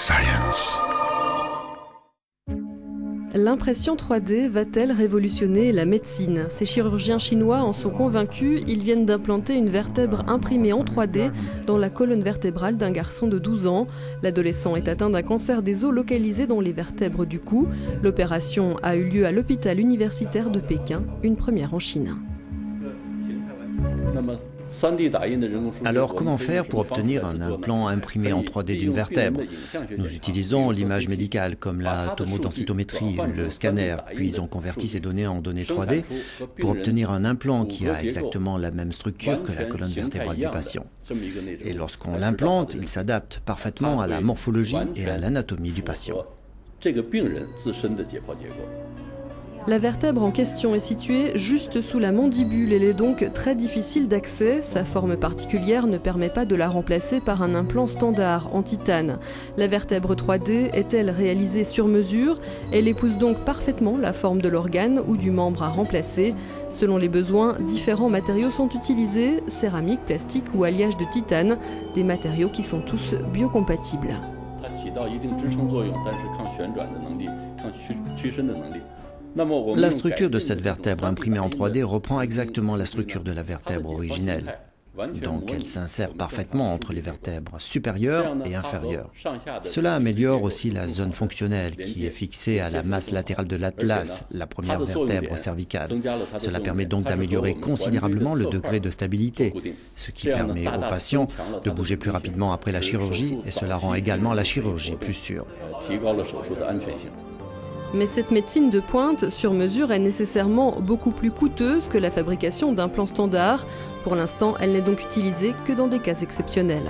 Science. L'impression 3D va-t-elle révolutionner la médecine? Ces chirurgiens chinois en sont convaincus. Ils viennent d'implanter une vertèbre imprimée en 3D dans la colonne vertébrale d'un garçon de 12 ans. L'adolescent est atteint d'un cancer des os localisé dans les vertèbres du cou. L'opération a eu lieu à l'hôpital universitaire de Pékin, une première en Chine. Alors comment faire pour obtenir un implant imprimé en 3D d'une vertèbre? Nous utilisons l'image médicale comme la tomodensitométrie, le scanner, puis on convertit ces données en données 3D pour obtenir un implant qui a exactement la même structure que la colonne vertébrale du patient. Et lorsqu'on l'implante, il s'adapte parfaitement à la morphologie et à l'anatomie du patient. La vertèbre en question est située juste sous la mandibule. Elle est donc très difficile d'accès. Sa forme particulière ne permet pas de la remplacer par un implant standard en titane. La vertèbre 3D est-elle réalisée sur mesure? Elle épouse donc parfaitement la forme de l'organe ou du membre à remplacer. Selon les besoins, différents matériaux sont utilisés, céramique, plastique ou alliage de titane, des matériaux qui sont tous biocompatibles. La structure de cette vertèbre imprimée en 3D reprend exactement la structure de la vertèbre originelle. Donc elle s'insère parfaitement entre les vertèbres supérieures et inférieures. Cela améliore aussi la zone fonctionnelle qui est fixée à la masse latérale de l'atlas, la première vertèbre cervicale. Cela permet donc d'améliorer considérablement le degré de stabilité, ce qui permet aux patients de bouger plus rapidement après la chirurgie et cela rend également la chirurgie plus sûre. Mais cette médecine de pointe sur mesure est nécessairement beaucoup plus coûteuse que la fabrication d'implants standards. Pour l'instant, elle n'est donc utilisée que dans des cas exceptionnels.